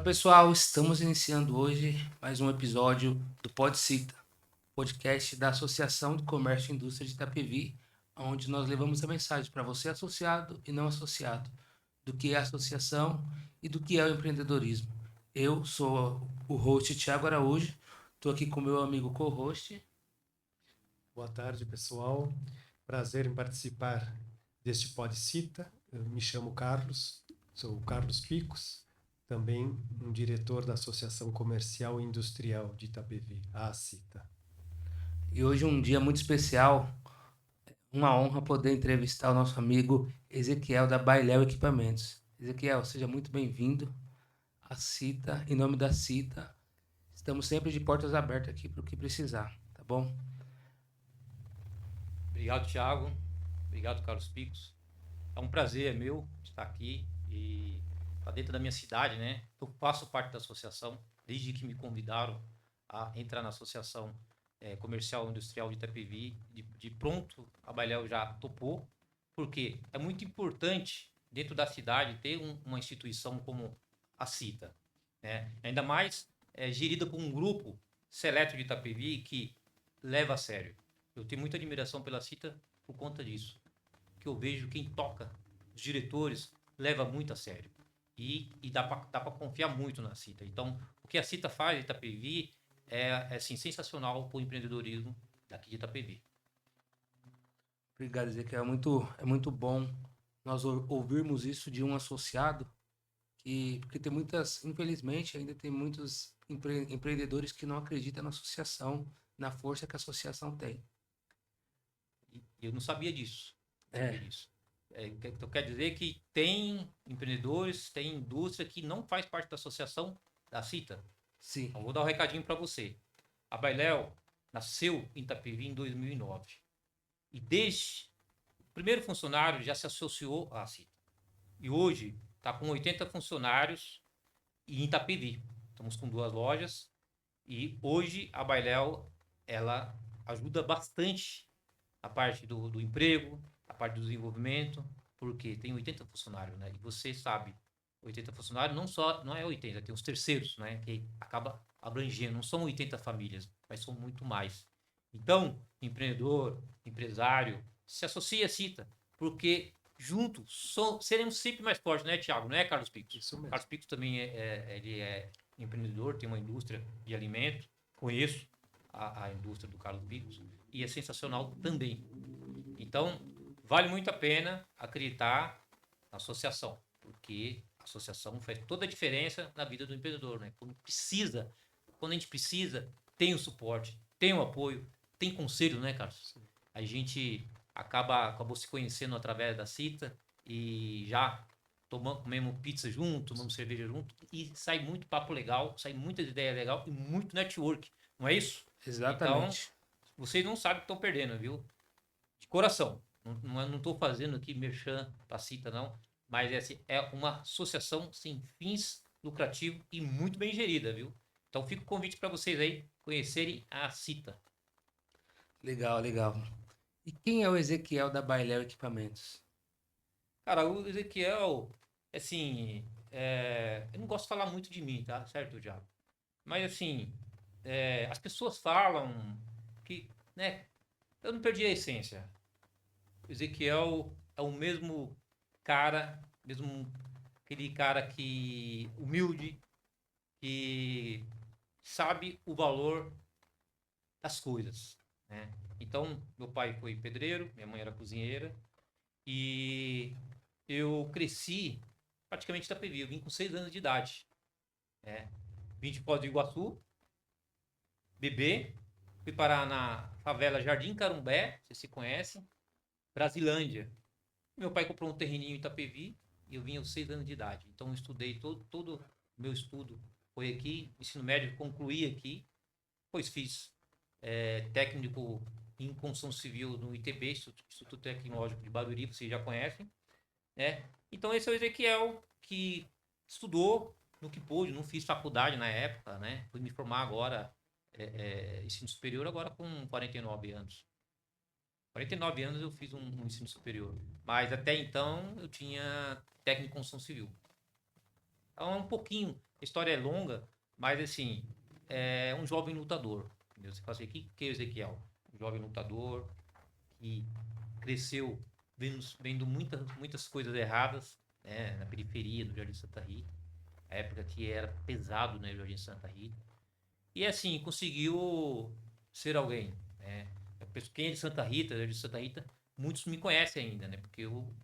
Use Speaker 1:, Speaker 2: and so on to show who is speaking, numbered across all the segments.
Speaker 1: Fala pessoal, estamos iniciando hoje mais um episódio do PodCita, podcast da Associação de Comércio e Indústria de Itapevi, onde nós levamos a mensagem para você associado e não associado, do que é a associação e do que é o empreendedorismo. Eu sou o host Thiago Araújo, estou aqui com meu amigo co-host.
Speaker 2: Boa tarde, pessoal. Prazer em participar deste PodCita. Eu me chamo Carlos, sou o Carlos Picos, também um diretor da Associação Comercial e Industrial de Itapevi, a ACITA.
Speaker 1: E hoje é um dia muito especial, uma honra poder entrevistar o nosso amigo Ezequiel da Bailéu Equipamentos. Ezequiel, seja muito bem-vindo à Cita, em nome da Cita. Estamos sempre de portas abertas aqui para o que precisar, tá bom?
Speaker 3: Obrigado, Thiago. Obrigado, Carlos Picos. É um prazer, é meu, estar aqui e estar dentro da minha cidade, né? Eu faço parte da associação, desde que me convidaram a entrar na Associação Comercial e Industrial de Itapevi. De pronto, a Bailéu já topou, porque é muito importante, dentro da cidade, ter uma instituição como a CITA, né? Ainda mais gerida por um grupo seleto de Itapevi que leva a sério. Eu tenho muita admiração pela CITA por conta disso, que eu vejo quem toca, os diretores, leva muito a sério. E dá para confiar muito na CITA. Então, o que a CITA faz em Itapevi é assim, sensacional para o empreendedorismo daqui de Itapevi.
Speaker 1: Obrigado, Ezequiel. É muito bom nós ouvirmos isso de um associado, porque tem muitas, infelizmente, ainda tem muitos empreendedores que não acreditam na associação, na força que a associação tem.
Speaker 3: E eu não sabia disso.
Speaker 1: É.
Speaker 3: Então quer dizer que tem empreendedores, tem indústria que não faz parte da associação da CITA.
Speaker 1: Sim.
Speaker 3: Então vou dar um recadinho para você. A Bailéu nasceu em Itapevi em 2009. E desde o primeiro funcionário já se associou à CITA. E hoje está com 80 funcionários em Itapevi. Estamos com 2 lojas. E hoje a Bailéu ela ajuda bastante a parte do emprego, a parte do desenvolvimento, porque tem 80 funcionários, né? E você sabe, 80 funcionários não é 80, tem os terceiros, né? Que acaba abrangendo, não são 80 famílias, mas são muito mais. Então, empreendedor, empresário, se associa à CITA, porque juntos seremos sempre mais fortes, né, Thiago? Não é, Carlos Picos?
Speaker 2: Isso mesmo.
Speaker 3: Carlos Picos também ele é empreendedor, tem uma indústria de alimentos, conheço a indústria do Carlos Picos e é sensacional também. Então, vale muito a pena acreditar na associação, porque a associação faz toda a diferença na vida do empreendedor, né? Quando a gente precisa, tem o suporte, tem o apoio, tem conselho, né, Carlos? A gente acabou se conhecendo através da CITA e já comemos pizza junto, tomamos cerveja junto e sai muito papo legal, sai muitas ideias legais e muito network, não é isso? Então,
Speaker 1: Exatamente.
Speaker 3: vocês não sabem o que estão perdendo, viu? De coração. Não estou fazendo aqui merchan para CITA, não. Mas é uma associação sem fins lucrativos e muito bem gerida, viu? Então fica o convite para vocês aí conhecerem a CITA.
Speaker 1: Legal, legal. E quem é o Ezequiel da Bailéu Equipamentos?
Speaker 3: Cara, o Ezequiel, assim, eu não gosto de falar muito de mim, tá? Certo, Diabo? Mas assim, as pessoas falam que, né? Eu não perdi a essência. O Ezequiel é o mesmo cara, mesmo aquele cara que humilde, que sabe o valor das coisas, né? Então, meu pai foi pedreiro, minha mãe era cozinheira e eu cresci praticamente da Itapevi. Eu vim com 6 anos de idade, né? Vim de Foz do Iguaçu, bebê, fui parar na favela Jardim Carumbé, vocês se conhecem, Brasilândia. Meu pai comprou um terreninho em Itapevi e eu vim aos 6 anos de idade. Então eu estudei todo o meu estudo foi aqui, ensino médio concluí aqui, pois fiz técnico em construção civil no ITB, Instituto Tecnológico de Barueri, vocês já conhecem, né? Então esse é o Ezequiel que estudou no que pôde, não fiz faculdade na época, né? Fui me formar agora, ensino superior agora com 49 anos. 49 anos eu fiz um ensino superior. Mas até então eu tinha técnico em construção civil. Então é um pouquinho A história é longa, mas assim, é um jovem lutador. Entendeu? Você fala assim, o que é o Ezequiel? Um jovem lutador que cresceu vendo muitas coisas erradas, né, na periferia do Jardim Santa Rita, a época que era pesado, né, o Jardim Santa Rita. E assim, conseguiu ser alguém, né? Eu penso, quem é de Santa Rita, Jardim Santa Rita, muitos me conhecem ainda, né? Porque eu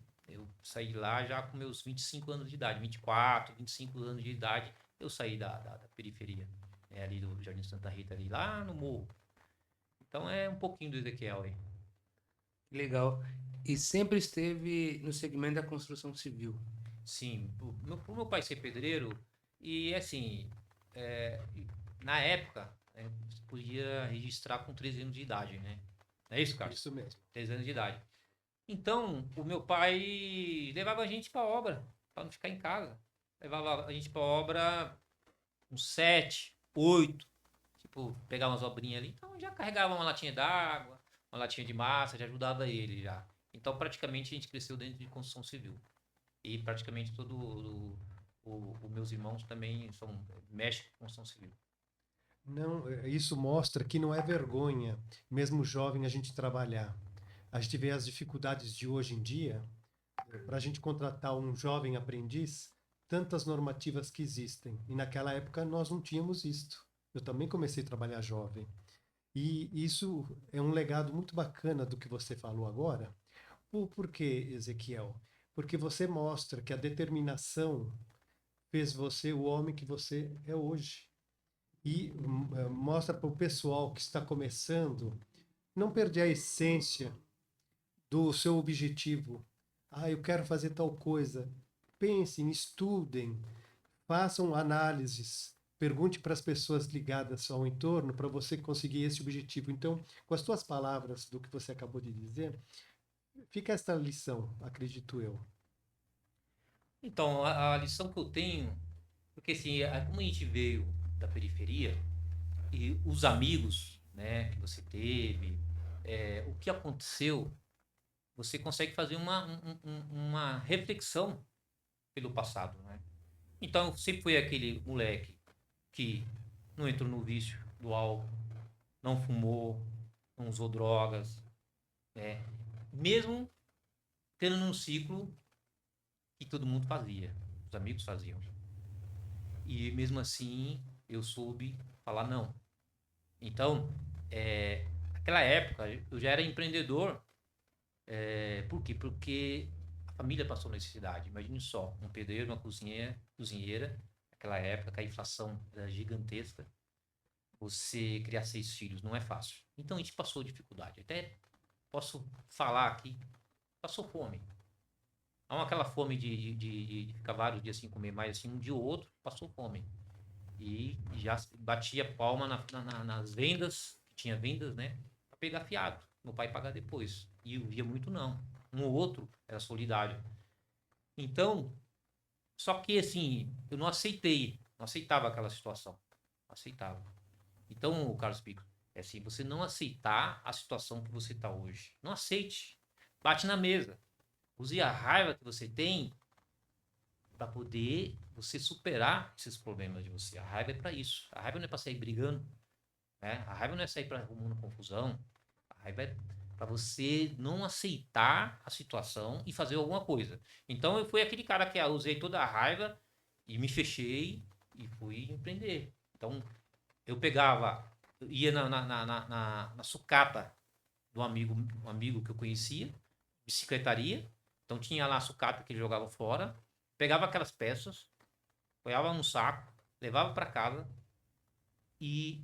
Speaker 3: saí de lá já com meus 25 anos de idade, 24, 25 anos de idade, eu saí da periferia, né, ali do Jardim Santa Rita, ali lá no morro. Então é um pouquinho do Ezequiel aí.
Speaker 1: Legal. E sempre esteve no segmento da construção civil.
Speaker 3: Sim, pro meu pai ser pedreiro, e assim, na época, você podia registrar com 13 anos de idade, né? Não é isso, Carlos?
Speaker 2: Isso mesmo.
Speaker 3: 13 anos de idade. Então, o meu pai levava a gente pra obra, pra não ficar em casa. Levava a gente pra obra uns 7, 8, tipo, pegar umas obrinhas ali. Então, já carregava uma latinha d'água, uma latinha de massa, já ajudava ele já. Então, praticamente, a gente cresceu dentro de construção civil. E praticamente todo os meus irmãos também mexem com construção civil.
Speaker 2: Não, isso mostra que não é vergonha, mesmo jovem, a gente trabalhar. A gente vê as dificuldades de hoje em dia, para a gente contratar um jovem aprendiz, tantas normativas que existem. E naquela época nós não tínhamos isto. Eu também comecei a trabalhar jovem. E isso é um legado muito bacana do que você falou agora. Por quê, Ezequiel? Porque você mostra que a determinação fez você o homem que você é hoje. E mostra para o pessoal que está começando não perder a essência do seu objetivo. Ah, eu quero fazer tal coisa. Pensem, estudem, façam análises, pergunte para as pessoas ligadas ao entorno para você conseguir esse objetivo. Então, com as tuas palavras do que você acabou de dizer, fica esta lição, acredito eu.
Speaker 3: Então, a lição que eu tenho, porque assim, como a gente veio da periferia, e os amigos, né, que você teve, o que aconteceu, você consegue fazer uma reflexão pelo passado, né? Então, sempre foi aquele moleque que não entrou no vício do álcool, não fumou, não usou drogas, né? Mesmo tendo num ciclo que todo mundo fazia, os amigos faziam. E mesmo assim, eu soube falar não. Então, naquela época, eu já era empreendedor. Por quê? Porque a família passou necessidade. Imagine só, um pedreiro, uma cozinheira, naquela época, que a inflação era gigantesca. Você criar 6 filhos não é fácil. Então, a gente passou dificuldade. Até posso falar aqui, passou fome. Não aquela fome de ficar vários dias sem comer, mas assim, um dia ou outro, passou fome. E já batia palma nas vendas, que tinha vendas, né? Pra pegar fiado. Meu pai pagar depois. E eu via muito não. Um ou outro era solidário. Então, só que assim, eu não aceitei. Não aceitava aquela situação. Não aceitava. Então, Carlos Pico, é assim, você não aceitar a situação que você está hoje. Não aceite. Bate na mesa. Use a raiva que você tem para poder você superar esses problemas de você. A raiva é para isso. A raiva não é para sair brigando, né? A raiva não é sair para arrumando confusão. A raiva é para você não aceitar a situação e fazer alguma coisa. Então eu fui aquele cara que usei toda a raiva e me fechei e fui empreender. Então eu pegava, ia na sucata do um amigo que eu conhecia, bicicletaria. Então tinha lá a sucata que ele jogava fora, pegava aquelas peças, põe no saco, levava para casa e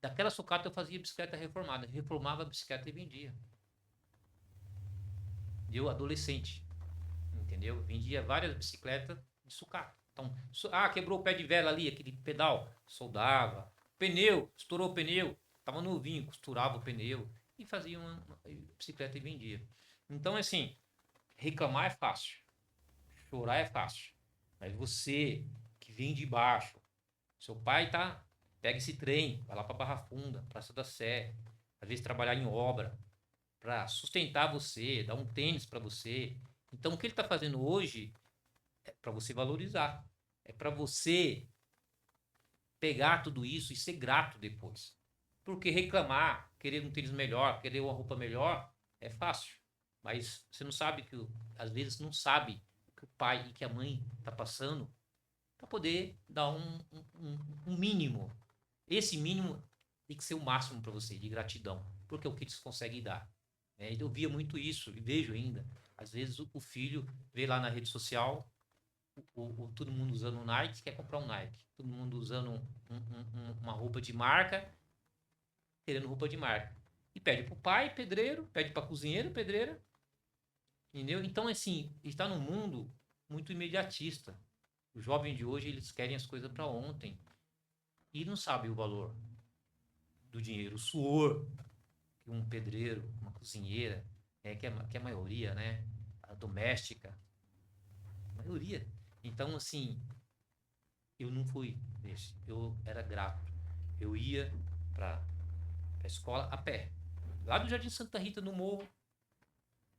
Speaker 3: daquela sucata eu fazia bicicleta reformada. Reformava a bicicleta e vendia. Eu, adolescente, entendeu? Vendia várias bicicletas de sucata. Então, quebrou o pé de vela ali, aquele pedal, soldava. Pneu, estourou o pneu, tava novinho, costurava o pneu e fazia uma bicicleta e vendia. Então, assim, reclamar é fácil, chorar é fácil. Mas você que vem de baixo, seu pai pega esse trem, vai lá para Barra Funda, Praça da Sé, às vezes trabalhar em obra para sustentar você, dar um tênis para você. Então o que ele está fazendo hoje é para você valorizar, é para você pegar tudo isso e ser grato depois. Porque reclamar, querer um tênis melhor, querer uma roupa melhor, é fácil. Mas você não sabe que, às vezes, não sabe o que o pai e que a mãe tá passando para poder dar um mínimo. Esse mínimo tem que ser o máximo para você, de gratidão, porque é o que eles conseguem dar. Eu via muito isso, e vejo ainda. Às vezes o filho vê lá na rede social todo mundo usando um Nike, quer comprar um Nike. Todo mundo usando uma roupa de marca, querendo roupa de marca. E pede pro pai, pedreiro, pede pra cozinheiro, pedreira. Entendeu? Então, assim, está num mundo muito imediatista. Os jovens de hoje, eles querem as coisas para ontem. E não sabem o valor do dinheiro, o suor que um pedreiro, uma cozinheira, que é a maioria, né? A doméstica, a maioria. Então, assim, eu não fui desse. Eu era grato. Eu ia para a escola a pé. Lá do Jardim Santa Rita, no morro,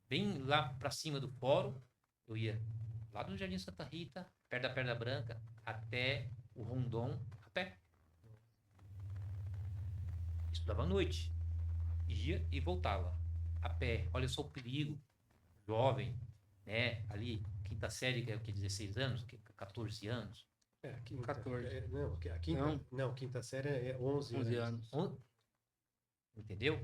Speaker 3: bem lá para cima do fórum, eu ia lá do Jardim Santa Rita, perto da Pedra Branca, até o Rondon, a pé. Estudava à noite. Ia e voltava. A pé. Olha só o perigo. Jovem, né? Ali, quinta série, que é o que, 16 anos, que 14 anos.
Speaker 2: É, a quinta,
Speaker 1: 14.
Speaker 2: não, a quinta, não, quinta série é 11
Speaker 1: 11
Speaker 2: anos.
Speaker 1: anos.
Speaker 3: Entendeu?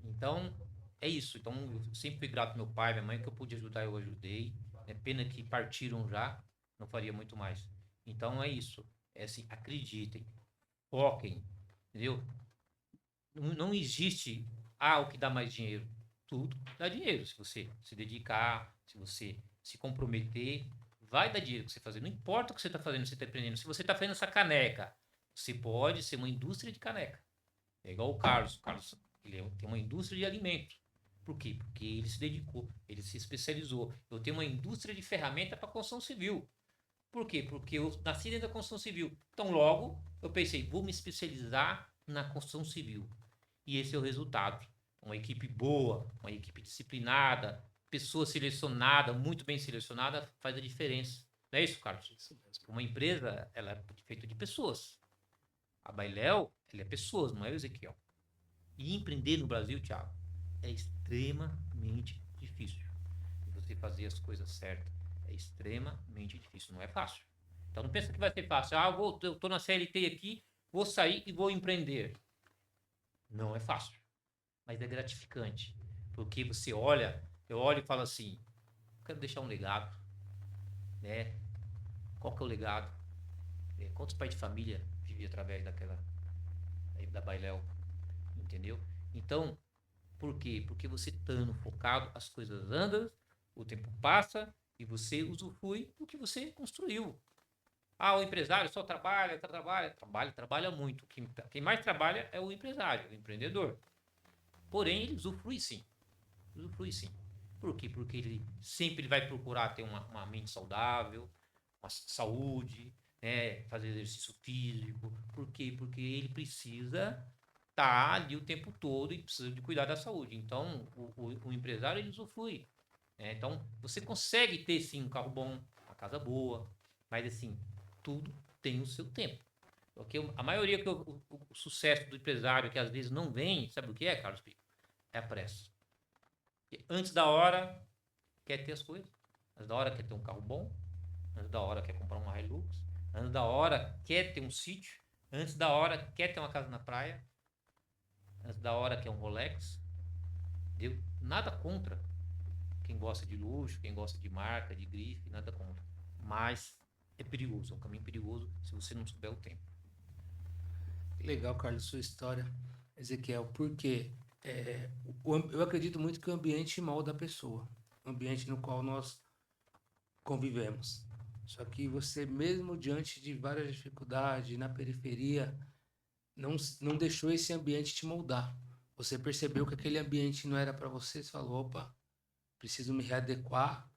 Speaker 3: Então, é isso. Então, eu sempre fui grato ao meu pai, minha mãe, que eu pude ajudar, eu ajudei. É pena que partiram já, não faria muito mais. Então, é isso. É assim, acreditem, foquem, entendeu? Não existe, o que dá mais dinheiro. Tudo dá dinheiro. Se você se dedicar, se você se comprometer, vai dar dinheiro que você fazer. Não importa o que você está fazendo, você está aprendendo. Se você está fazendo essa caneca, você pode ser uma indústria de caneca. É igual o Carlos. O Carlos tem uma indústria de alimento. Por quê? Porque ele se dedicou, ele se especializou. Eu tenho uma indústria de ferramenta para construção civil. Por quê? Porque eu nasci dentro da construção civil. Então, logo, eu pensei, vou me especializar na construção civil. E esse é o resultado. Uma equipe boa, uma equipe disciplinada, pessoa selecionada, muito bem selecionada, faz a diferença. Não é isso, Carlos?
Speaker 2: Isso mesmo.
Speaker 3: Uma empresa, ela é feita de pessoas. A Bailel, ela é pessoas, não é o Ezequiel. E empreender no Brasil, Thiago, é extremamente difícil. E você fazer as coisas certas é extremamente difícil, não é fácil. Então não pensa que vai ser fácil. Eu tô na CLT aqui, vou sair e vou empreender. Não é fácil, mas é gratificante. Porque você olha, eu olho e falo assim, quero deixar um legado, né? Qual que é o legado? Quantos pais de família vivem através da Bailel, entendeu? Então, por quê? Porque você estando focado, as coisas andam, o tempo passa e você usufrui do que você construiu. O empresário só trabalha muito. Quem mais trabalha é o empresário, o empreendedor. Porém, ele usufrui sim. Usufrui sim. Por quê? Porque ele sempre vai procurar ter uma mente saudável, uma saúde, né? Fazer exercício físico. Por quê? Porque ele precisa estar ali o tempo todo e precisa de cuidar da saúde. Então, o empresário, ele usufrui. Então, você consegue ter sim um carro bom, uma casa boa, mas assim, tudo tem o seu tempo. Porque a maioria que o sucesso do empresário, que às vezes não vem, sabe o que é, Carlos Pico? É a pressa. Porque antes da hora, quer ter as coisas. Antes da hora, quer ter um carro bom. Antes da hora, quer comprar uma Hilux. Antes da hora, quer ter um sítio. Antes da hora, quer ter uma casa na praia. Antes da hora, quer um Rolex. Entendeu? Nada contra quem gosta de luxo, quem gosta de marca, de grife, nada contra. Mas é perigoso, é um caminho perigoso se você não souber o tempo.
Speaker 1: Legal, Carlos, sua história, Ezequiel, porque eu acredito muito que o ambiente molda a pessoa, o ambiente no qual nós convivemos. Só que você, mesmo diante de várias dificuldades, na periferia, não deixou esse ambiente te moldar. Você percebeu que aquele ambiente não era para você, você falou, opa, preciso me readequar.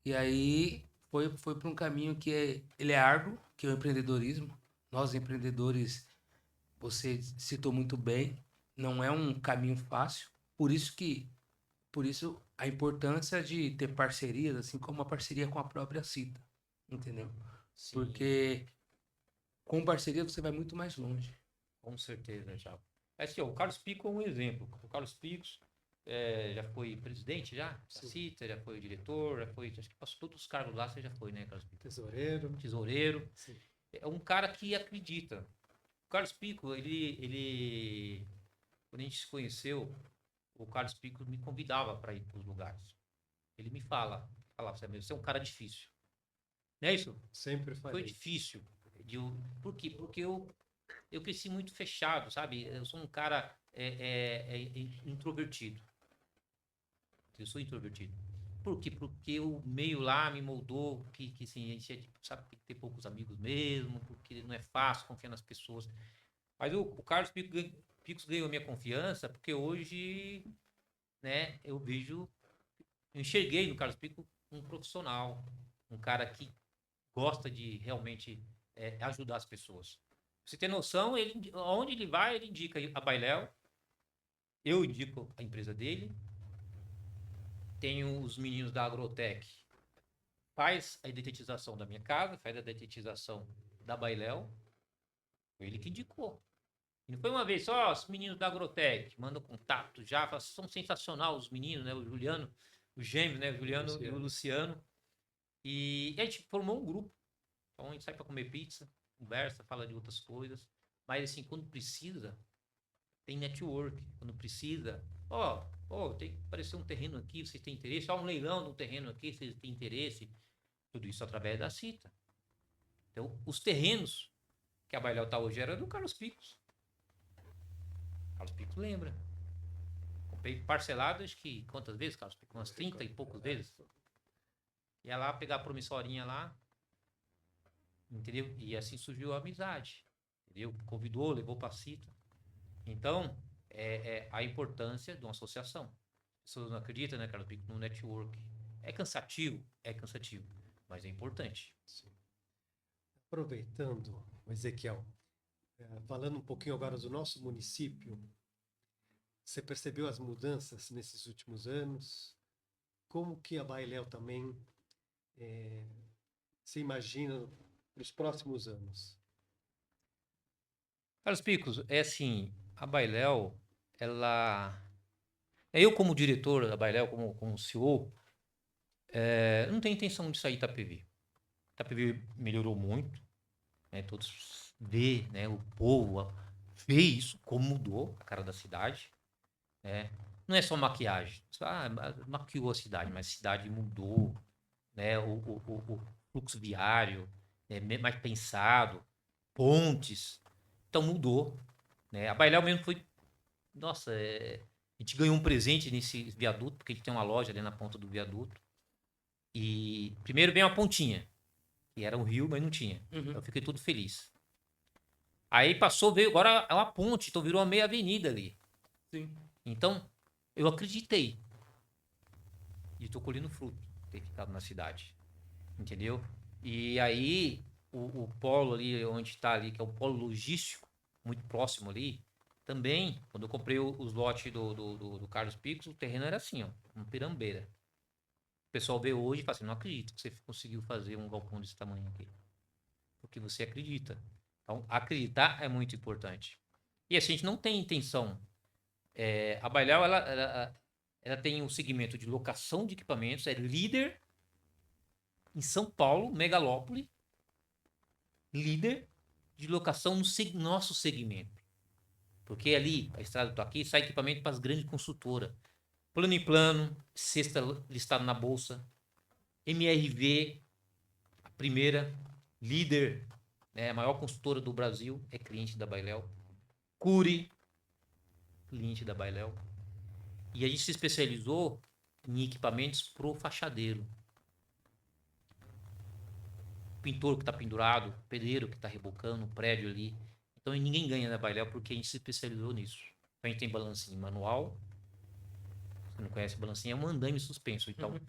Speaker 1: E aí foi para um caminho ele é árduo, que é o empreendedorismo. Nós, empreendedores, você citou muito bem, não é um caminho fácil. Por isso a importância de ter parcerias, assim como a parceria com a própria Cita, entendeu?
Speaker 3: Sim.
Speaker 1: Porque Com parceria você vai muito mais longe.
Speaker 3: Com certeza, Thiago. É assim, ó, o Carlos Pico é um exemplo. O Carlos Picos já foi presidente já, da
Speaker 2: Sim.
Speaker 3: CITA, já foi diretor, já foi, acho que passou todos os cargos lá, você já foi, né, Carlos Pico?
Speaker 2: Tesoureiro.
Speaker 3: Tesoureiro.
Speaker 2: Sim.
Speaker 3: É um cara que acredita. O Carlos Pico, quando a gente se conheceu, o Carlos Pico me convidava para ir para os lugares. Ele me falava, você é um cara difícil. Não é isso?
Speaker 2: Sempre
Speaker 3: Foi
Speaker 2: falei.
Speaker 3: difícil. Por quê? Porque eu cresci muito fechado, sabe? Eu sou um cara introvertido. Eu sou introvertido. Por quê? Porque o meio lá me moldou, que assim, a gente sabe, tem que ter poucos amigos mesmo, porque não é fácil confiar nas pessoas. Mas o Carlos Picos ganhou minha confiança, porque hoje, né, eu enxerguei no Carlos Pico um profissional, um cara que gosta de realmente ajudar as pessoas. Você tem noção, onde ele vai, ele indica a Bailéu, eu indico a empresa dele, tenho os meninos da Agrotec, faz a detetização da minha casa, faz a detetização da Bailéu, foi ele que indicou. E não foi uma vez só, os meninos da Agrotec, mandam contato já, são sensacional os meninos, né, o Juliano, os gêmeos, né, o Juliano e o Luciano, e a gente formou um grupo. Então a gente sai para comer pizza, conversa, fala de outras coisas. Mas assim, quando precisa, tem network. Quando precisa, tem que aparecer um terreno aqui, vocês têm interesse? Um leilão de um terreno aqui, vocês têm interesse? Tudo isso através da CITA. Então, os terrenos que a Bailéu está hoje era do Carlos Picos. Carlos Picos lembra. Comprei parcelado, acho que quantas vezes, Carlos Picos? Umas 30 e poucas vezes. Ia lá pegar a promissorinha lá, entendeu? E assim surgiu a amizade, entendeu? Convidou, levou para a CITA. Então, a importância de uma associação. As pessoas não acreditam, né, Carlos Pico, no network. É cansativo, mas é importante.
Speaker 2: Sim. Aproveitando, Ezequiel, falando um pouquinho agora do nosso município, você percebeu as mudanças nesses últimos anos? Como que a Bailéu também se imagina nos próximos anos?
Speaker 3: Carlos Picos, é assim, a Bailéu, ela... Eu como diretor da Bailéu, como CEO, não tenho intenção de sair de Itapevi. Itapevi melhorou muito, né? Todos vê, né? O povo vê isso, como mudou a cara da cidade, né? Não é só maquiagem, maquiou a cidade, mas a cidade mudou, né? O fluxo viário mais pensado, pontes, então mudou, né? A Bailéu mesmo foi, nossa, a gente ganhou um presente nesse viaduto, porque a gente tem uma loja ali na ponta do viaduto, e primeiro veio uma pontinha, que era um rio, mas não tinha.
Speaker 1: Uhum.
Speaker 3: Eu fiquei todo feliz. Aí veio, agora é uma ponte, então virou uma meia avenida ali.
Speaker 1: Sim.
Speaker 3: Então, eu acreditei. E estou colhendo fruto, ter ficado na cidade. Entendeu? E aí, o polo ali, onde está ali, que é o polo logístico, muito próximo ali, também, quando eu comprei os lotes do Carlos Picos, o terreno era assim, ó, uma pirambeira. O pessoal vê hoje e fala assim, não acredito que você conseguiu fazer um galpão desse tamanho aqui. Porque você acredita. Então, acreditar é muito importante. E assim, a gente não tem intenção. A Bailéu, ela tem um segmento de locação de equipamentos, é líder em São Paulo, megalópole, líder de locação no nosso segmento. Porque ali, a Estrada do Aqui, sai equipamento para as grandes consultoras. Plano em Plano, sexta listado na Bolsa. MRV, a primeira, líder, a maior consultora do Brasil, é cliente da Bailéu. Cury, cliente da Bailéu. E a gente se especializou em equipamentos pro fachadeiro. Pintor que está pendurado, pedreiro que está rebocando, prédio ali. Então ninguém ganha da Bailéu porque a gente se especializou nisso. Então, a gente tem balancinho manual. Você não conhece balancinho? É um andame suspenso. Então,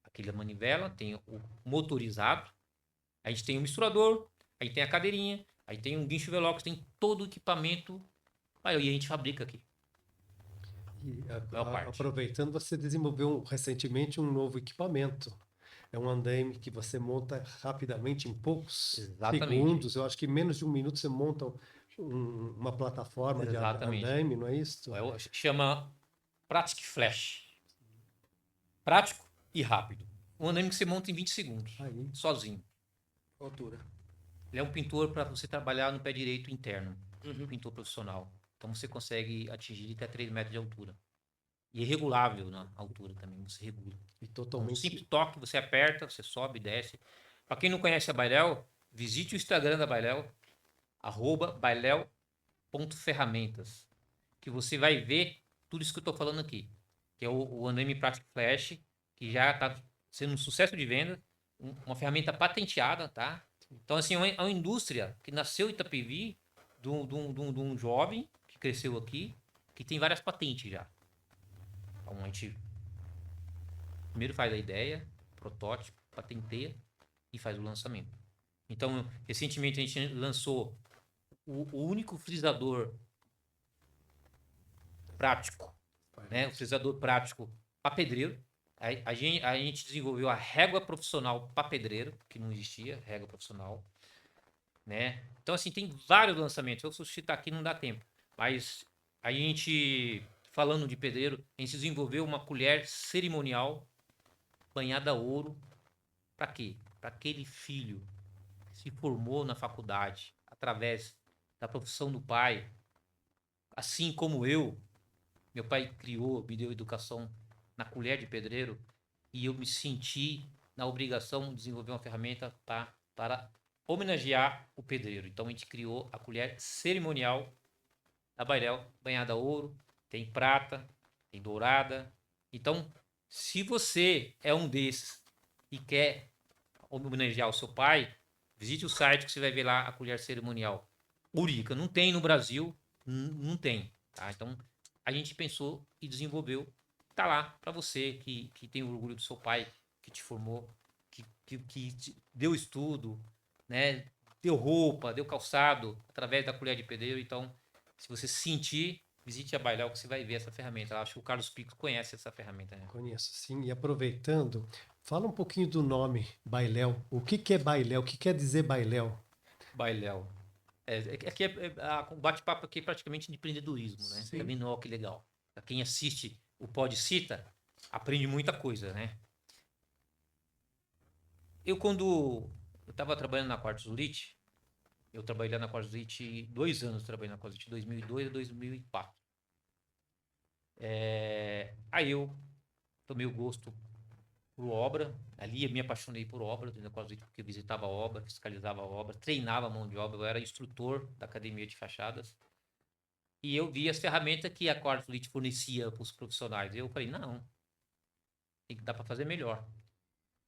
Speaker 3: aquele manivela, tem o motorizado. A gente tem o misturador, aí tem a cadeirinha, aí tem um guincho velox, tem todo o equipamento. Aí a gente fabrica aqui.
Speaker 2: E aproveitando, você desenvolveu recentemente um novo equipamento, É um andaime que você monta rapidamente, em poucos
Speaker 3: Exatamente.
Speaker 2: segundos. Eu acho que em menos de um minuto você monta uma plataforma de
Speaker 3: Exatamente.
Speaker 2: andaime, não é isso?
Speaker 3: Chama Pratic Flash. Prático e rápido. Um andaime que você monta em 20 segundos,
Speaker 2: Aí.
Speaker 3: sozinho.
Speaker 1: Altura.
Speaker 3: Ele é um pintor para você trabalhar no pé direito interno.
Speaker 1: Uhum.
Speaker 3: Pintor profissional. Então você consegue atingir até 3 metros de altura. E é regulável na altura também, você regula.
Speaker 2: E
Speaker 3: Com um
Speaker 2: totalmente.
Speaker 3: simples toque, você aperta, você sobe, desce. Para quem não conhece a Bailel, visite o Instagram da Bailel, @bailel.ferramentas, que você vai ver tudo isso que eu estou falando aqui. Que é o Andaime Practic Flash, que já está sendo um sucesso de venda, uma ferramenta patenteada, tá? Então, assim, é uma indústria que nasceu em Itapevi, de um jovem que cresceu aqui, que tem várias patentes já. Então, a gente primeiro faz a ideia, protótipo, patenteia e faz o lançamento. Então, recentemente a gente lançou o único frisador prático, né? O frisador prático para pedreiro. A gente desenvolveu a régua profissional para pedreiro, que não existia, régua profissional, né? Então, assim, tem vários lançamentos. Eu suscitar aqui não dá tempo. Mas a gente, falando de pedreiro, a gente desenvolveu uma colher cerimonial banhada a ouro. Para quê? Para aquele filho que se formou na faculdade através da profissão do pai, assim como eu. Meu pai criou, me deu educação na colher de pedreiro e eu me senti na obrigação de desenvolver uma ferramenta para homenagear o pedreiro. Então a gente criou a colher cerimonial da Bailel, banhada a ouro, tem prata, tem dourada. Então, se você é um desses e quer homenagear o seu pai, visite o site que você vai ver lá a colher cerimonial. Única, não tem no Brasil, não tem. Tá? Então, a gente pensou e desenvolveu. Tá lá para você que tem orgulho do seu pai, que te formou, que te deu estudo, né? Deu roupa, deu calçado, através da colher de pedreiro. Então, se você sentir, visite a Bailel que você vai ver essa ferramenta. Eu acho que o Carlos Picos conhece essa ferramenta, né?
Speaker 2: Conheço, sim. E aproveitando, fala um pouquinho do nome Bailel. O que que é Bailel? O que quer dizer Bailel?
Speaker 3: Bailel. Aqui o bate-papo aqui é praticamente de empreendedorismo, né?
Speaker 1: Sim.
Speaker 3: Tá vendo ó, que legal. Pra quem assiste o Pod Cita, aprende muita coisa, né? Quando eu estava trabalhando na Quartz Elite, eu trabalhei na Quartz Elite 2 anos, trabalhei na Quartz Elite 2002 a 2004. Aí eu tomei o gosto por obra, ali eu me apaixonei por obra, na Quartz Elite, porque eu visitava a obra, fiscalizava a obra, treinava a mão de obra, eu era instrutor da academia de fachadas. E eu vi as ferramentas que a Quartz Elite fornecia para os profissionais. Eu falei, não, tem que dar para fazer melhor.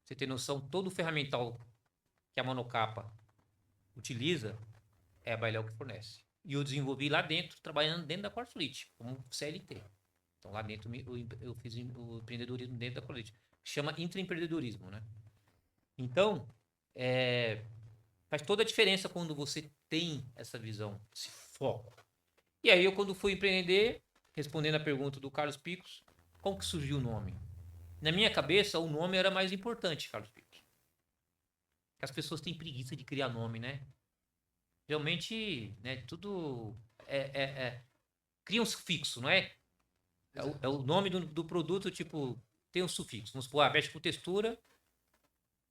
Speaker 3: Você tem noção, todo o ferramental que a Monocapa utiliza é a Bailel que fornece. E eu desenvolvi lá dentro, trabalhando dentro da Quartz Elite, como CLT. Então lá dentro eu fiz o empreendedorismo dentro da Quartz Elite. Chama intraempreendedorismo, né? Então, faz toda a diferença quando você tem essa visão, esse foco. E aí quando fui empreender, respondendo a pergunta do Carlos Picos, como que surgiu o nome? Na minha cabeça, o nome era mais importante, Carlos Picos. Porque as pessoas têm preguiça de criar nome, né? Realmente, né, tudo cria um sufixo, não é? É o nome do produto, tipo, tem um sufixo. Vamos supor, mexe com textura,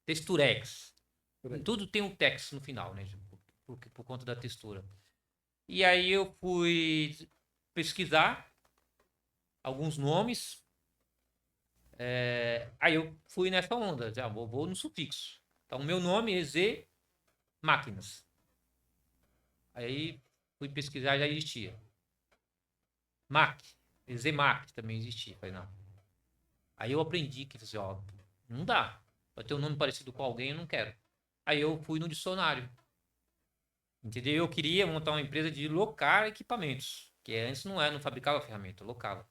Speaker 3: texturex. Tudo tem um tex no final, né? Por conta da textura. E aí eu fui pesquisar alguns nomes. Aí eu fui nessa onda, já vou no sufixo. Então, meu nome é Z Máquinas. Aí fui pesquisar, já existia. Mac, Z Mac também existia. Falei, não. Aí eu aprendi que, assim, ó, não dá. Vai ter um nome parecido com alguém, eu não quero. Aí eu fui no dicionário. Entendeu? Eu queria montar uma empresa de locar equipamentos. Que antes não fabricava ferramenta, locava.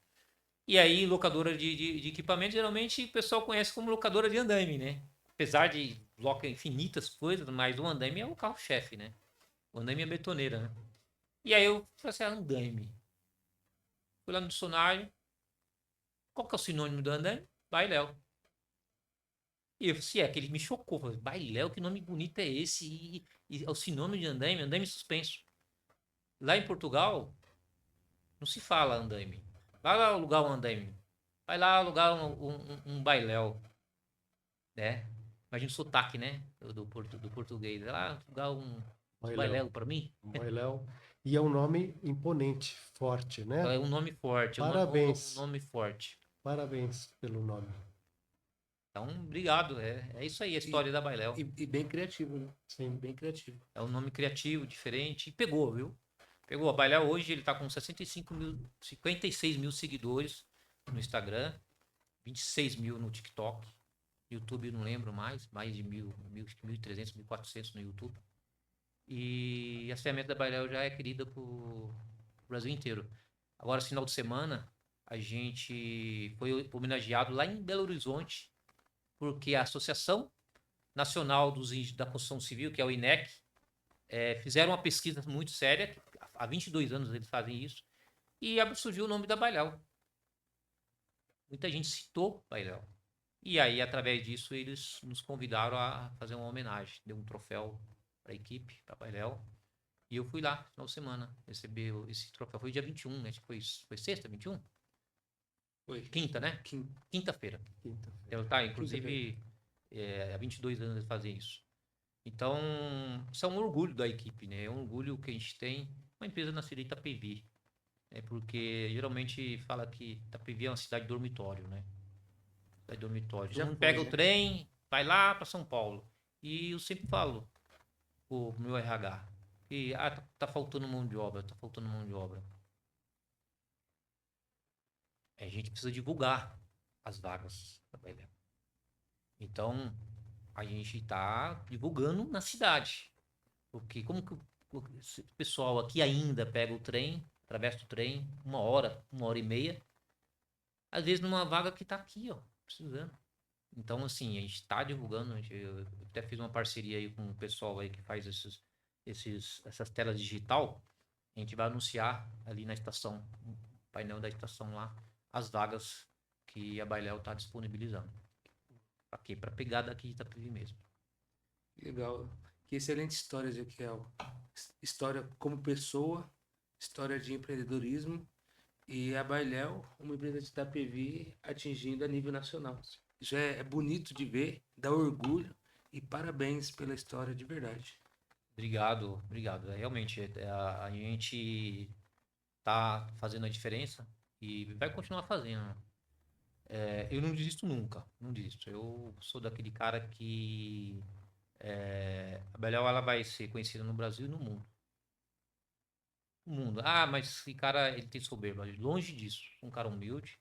Speaker 3: E aí, locadora de equipamento, geralmente o pessoal conhece como locadora de andaime, né? Apesar de loca infinitas coisas, mas o andaime é o carro-chefe, né? O andaime é a betoneira, né? E aí eu falei assim, andaime. Fui lá no dicionário. Qual que é o sinônimo do andaime? Bailel. E eu, se é que ele me chocou. Falei, Bailéu, que nome bonito é esse? E é o sinônimo de andaime, andaime suspenso. Lá em Portugal, não se fala andaime. Vai lá alugar um andaime. Vai lá alugar um bailéu, né? Imagina o sotaque, né? Do português. Vai lá alugar um
Speaker 2: Bailéu.
Speaker 3: bailéu para mim.
Speaker 2: Um bailéu. E é um nome imponente, forte, né?
Speaker 3: É um nome forte, um
Speaker 2: Parabéns.
Speaker 3: nome forte.
Speaker 2: Parabéns pelo nome.
Speaker 3: Então, obrigado. É isso aí, a
Speaker 1: E,
Speaker 3: história da Bailéu.
Speaker 1: e bem criativo, né?
Speaker 2: Sim.
Speaker 1: Bem criativo.
Speaker 3: É um nome criativo, diferente. E pegou, viu? Pegou. A Bailéu hoje ele tá com 56 mil seguidores no Instagram, 26 mil no TikTok. YouTube não lembro mais de 1.300, 1.400 no YouTube. E a ferramenta da Bailéu já é querida pro Brasil inteiro. Agora, esse final de semana, a gente foi homenageado lá em Belo Horizonte, porque a Associação Nacional da Construção Civil, que é o INEC, fizeram uma pesquisa muito séria, que há 22 anos eles fazem isso, e surgiu o nome da Bailéu. Muita gente citou Bailéu. E aí, através disso, eles nos convidaram a fazer uma homenagem. Deu um troféu para a equipe, para Bailéu. E eu fui lá, no final de semana, receber esse troféu. Foi dia 21, né? Acho que foi sexta, 21?
Speaker 1: Foi.
Speaker 3: Quinta, né? Quinta-feira.
Speaker 2: Quinta-feira.
Speaker 3: Então, tá, inclusive, há 22 anos eles fazem isso. Então, isso é um orgulho da equipe, né? É um orgulho que a gente tem. Uma empresa nascida em Itapevi. Porque geralmente fala que Itapevi é uma cidade dormitório, né? Cidade dormitório. Todo
Speaker 1: Já
Speaker 3: mundo
Speaker 1: foi,
Speaker 3: pega o
Speaker 1: né?
Speaker 3: trem, vai lá para São Paulo. E eu sempre falo pro meu RH que tá faltando mão de obra, tá faltando mão de obra. A gente precisa divulgar as vagas da Bailéu. Então, a gente está divulgando na cidade. Porque como que o pessoal aqui ainda pega o trem, atravessa o trem, 1 hora e meia, às vezes numa vaga que está aqui, ó, precisando. Então, assim, a gente está divulgando, eu até fiz uma parceria aí com o pessoal aí que faz essas telas digital. A gente vai anunciar ali na estação, no painel da estação lá, as vagas que a Bailéu está disponibilizando. Para quê? Para pegar daqui de Itapevi mesmo.
Speaker 1: Legal. Que excelente história, Ezequiel. História como pessoa, história de empreendedorismo e a Bailéu, uma empresa de Itapevi atingindo a nível nacional. Isso é bonito de ver, dá orgulho e parabéns pela história de verdade.
Speaker 3: Obrigado, obrigado. Realmente, a gente tá fazendo a diferença e vai continuar fazendo. Eu não desisto nunca, não desisto. Eu sou daquele cara que a Belial ela vai ser conhecida no Brasil e no mundo. No mundo. Ah, mas esse cara ele tem soberba. Longe disso. Sou um cara humilde,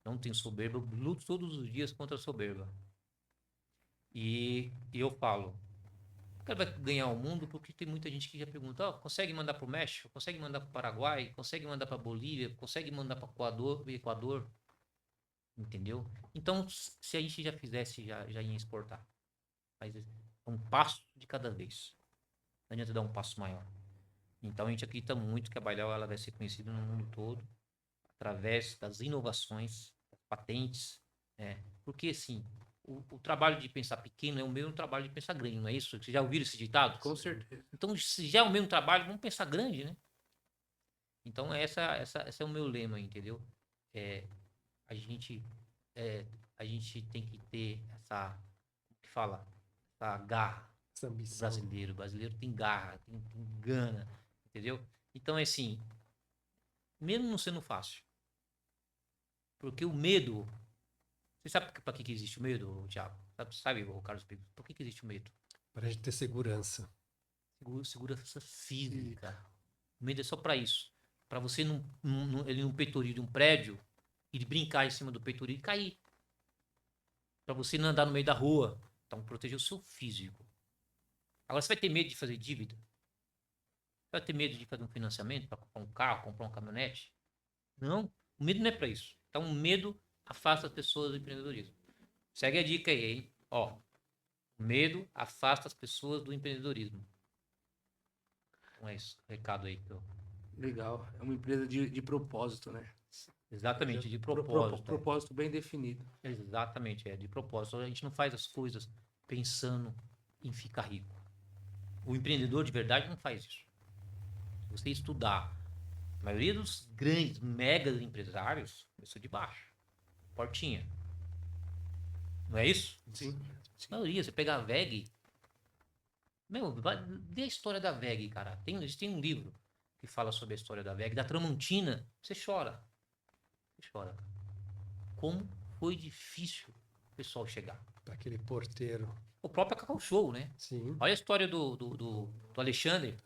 Speaker 3: não tenho soberba. Eu luto todos os dias contra a soberba. E eu falo, o cara vai ganhar o mundo porque tem muita gente que já pergunta, ó, consegue mandar para o México, consegue mandar para o Paraguai, consegue mandar para Bolívia, consegue mandar para o Equador, entendeu? Então, se a gente já fizesse, já ia exportar. Mas é um passo de cada vez. Não adianta dar um passo maior. Então, a gente acredita muito que a Bailéu ela vai ser conhecida no mundo todo através das inovações, das patentes, porque assim, o trabalho de pensar pequeno é o mesmo trabalho de pensar grande, não é isso? Vocês já ouviram esse ditado?
Speaker 1: Com certeza.
Speaker 3: Então, se já é o mesmo trabalho, vamos pensar grande, né? Então, esse é o meu lema, entendeu? É, a gente, a gente tem que ter o que fala, essa garra
Speaker 2: Essa
Speaker 3: do
Speaker 2: ambição.
Speaker 3: brasileiro. O brasileiro tem garra, tem gana, entendeu? Então, é assim, mesmo não sendo fácil, porque o medo. Você sabe para que existe o medo, Thiago? Sabe, o Carlos Pinto? Por que existe o medo?
Speaker 2: Para a gente ter segurança.
Speaker 3: Segurança física. O medo é só para isso. Para você ele num peitoril de um prédio, ele brincar em cima do peitoril e cair. Para você não andar no meio da rua. Então, proteger o seu físico. Agora, você vai ter medo de fazer dívida? Você vai ter medo de fazer um financiamento para comprar um carro, comprar uma caminhonete? Não. O medo não é para isso. Então, o medo afasta as pessoas do empreendedorismo. Segue a dica aí, hein? Ó, medo afasta as pessoas do empreendedorismo. Então é isso. Recado aí.
Speaker 1: Legal. É uma empresa de propósito, né?
Speaker 3: Exatamente, de
Speaker 1: Pro-
Speaker 3: propósito.
Speaker 1: propósito bem definido.
Speaker 3: Exatamente, de propósito. A gente não faz as coisas pensando em ficar rico. O empreendedor de verdade não faz isso. Se você estudar, a maioria dos grandes, mega empresários começou de baixo. Portinha. Não é isso?
Speaker 1: Sim.
Speaker 3: A maioria, você pega a VEG. Meu, vê a história da VEG, cara. Eles têm um livro que fala sobre a história da VEG, da Tramontina. Você chora. Você chora. Como foi difícil o pessoal chegar.
Speaker 2: Para aquele porteiro.
Speaker 3: O próprio Cacau Show, né?
Speaker 2: Sim.
Speaker 3: Olha a história do Alexandre,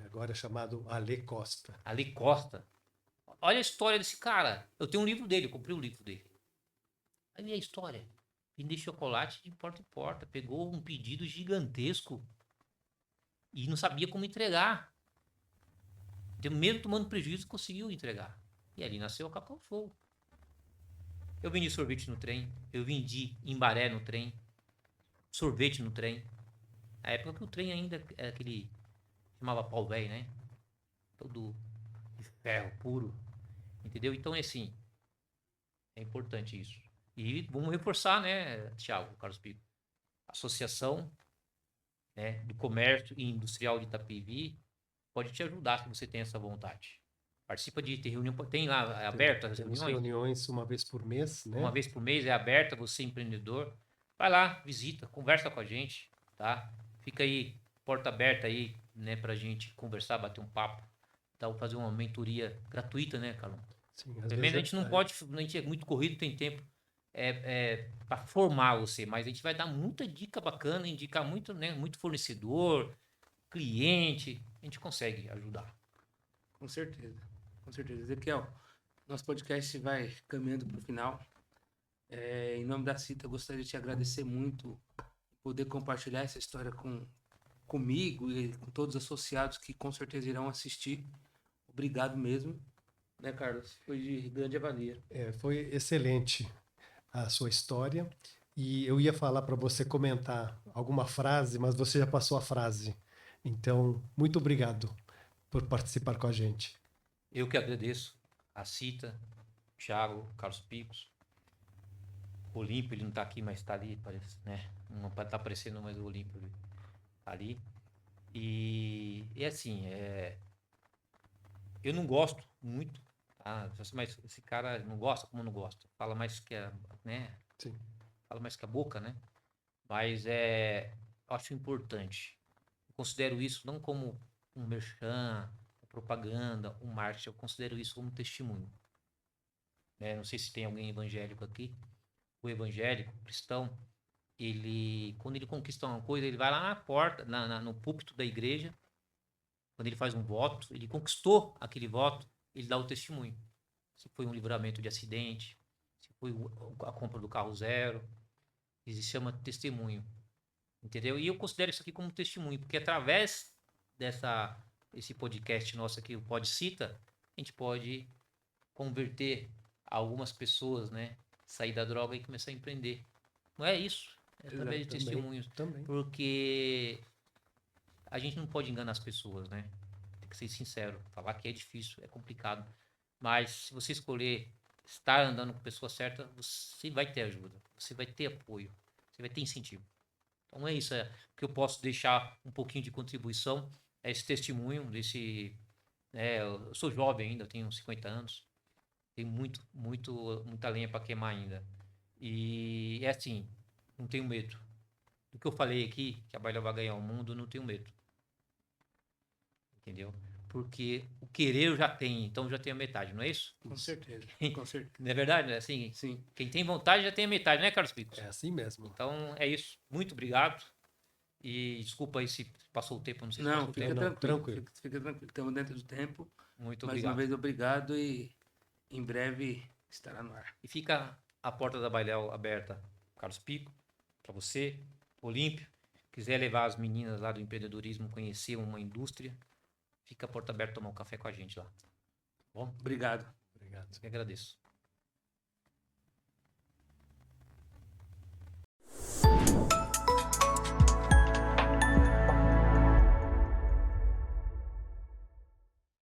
Speaker 2: Agora é chamado Ale Costa.
Speaker 3: Ali Costa. Olha a história desse cara. Eu tenho um livro dele, eu comprei o livro dele. Aí a história. Vender chocolate de porta em porta. Pegou um pedido gigantesco e não sabia como entregar. Mesmo tomando prejuízo, conseguiu entregar. E ali nasceu o Cacau Show. Eu vendi sorvete no trem. Eu vendi embaré no trem. Sorvete no trem. Na época que o trem ainda era aquele... chamava pau velho, né? Todo de ferro puro. Entendeu? Então, é assim... é importante isso. E vamos reforçar, né, Thiago, Carlos Pico? Associação, né, do Comércio e Industrial de Itapevi pode te ajudar se você tem essa vontade. Participa de reunião, tem lá é aberta as
Speaker 2: Temos
Speaker 3: reuniões?
Speaker 2: reuniões uma vez por mês, né?
Speaker 3: Uma vez por mês é aberta, você empreendedor. Vai lá, visita, conversa com a gente, tá? Fica aí, porta aberta aí, né, pra gente conversar, bater um papo. Então, fazer uma mentoria gratuita, né, Carlão?
Speaker 2: Sim,
Speaker 3: Pelo menos a gente não pode, a gente é muito corrido, tem tempo para formar você, mas a gente vai dar muita dica bacana, indicar muito, né, muito fornecedor, cliente, a gente consegue ajudar.
Speaker 1: Com certeza. Com certeza. Ezequiel, nosso podcast vai caminhando para o final. Em nome da Cita, eu gostaria de te agradecer muito por poder compartilhar essa história comigo e com todos os associados que com certeza irão assistir. Obrigado mesmo, né, Carlos? Foi de grande valia.
Speaker 2: Foi excelente a sua história. E eu ia falar para você comentar alguma frase, mas você já passou a frase. Então, muito obrigado por participar com a gente.
Speaker 3: Eu que agradeço a Cita, Thiago, Carlos Picos, o Olímpio, ele não está aqui, mas está ali, parece, né? Não está aparecendo, mas o Olímpio tá ali. E assim, eu não gosto muito, tá? Mas esse cara não gosta como não gosta. Fala mais que a, né?
Speaker 2: Sim.
Speaker 3: Fala mais que a boca, né? Mas eu acho importante. Eu considero isso não como um merchan, propaganda, um marketing. Eu considero isso como um testemunho. Né? Não sei se tem alguém evangélico aqui. O evangélico, o cristão, quando ele conquista uma coisa, ele vai lá na porta, no púlpito da igreja. Quando ele faz um voto, ele conquistou aquele voto, ele dá o testemunho. Se foi um livramento de acidente, se foi a compra do carro zero, ele se chama testemunho. Entendeu? E eu considero isso aqui como testemunho, porque através esse podcast nosso aqui, o Pod Cita, a gente pode converter algumas pessoas, né? Sair da droga e começar a empreender. Não é isso? É através de testemunhos.
Speaker 2: Também.
Speaker 3: Porque a gente não pode enganar as pessoas, né? Tem que ser sincero. Falar que é difícil, é complicado. Mas se você escolher estar andando com a pessoa certa, você vai ter ajuda. Você vai ter apoio. Você vai ter incentivo. Então é isso. O que eu posso deixar um pouquinho de contribuição é esse testemunho desse... eu sou jovem ainda, tenho 50 anos. Tem muita lenha para queimar ainda. E é assim, não tenho medo. Do que eu falei aqui, que a Baila vai ganhar o mundo, não tenho medo. Entendeu? Porque o querer eu já tenho, então eu já tenho a metade, não é isso?
Speaker 1: Com certeza. Com certeza.
Speaker 3: Não é verdade? É assim,
Speaker 1: Sim.
Speaker 3: quem tem vontade já tem a metade, né, Carlos Picos?
Speaker 2: É assim mesmo.
Speaker 3: Então é isso. Muito obrigado. E desculpa aí se passou o tempo, não sei se
Speaker 1: Não,
Speaker 3: passou o
Speaker 1: fica
Speaker 3: tempo.
Speaker 1: tranquilo. Fica tranquilo. Estamos dentro do tempo.
Speaker 3: Muito
Speaker 1: Mais
Speaker 3: obrigado.
Speaker 1: uma vez, obrigado e em breve estará no ar.
Speaker 3: E fica a porta da Bailel aberta, Carlos Pico, para você, Olímpio. Quiser levar as meninas lá do empreendedorismo, conhecer uma indústria, fica a porta aberta, tomar um café com a gente lá. Bom?
Speaker 1: Obrigado.
Speaker 2: Obrigado.
Speaker 3: Eu que agradeço.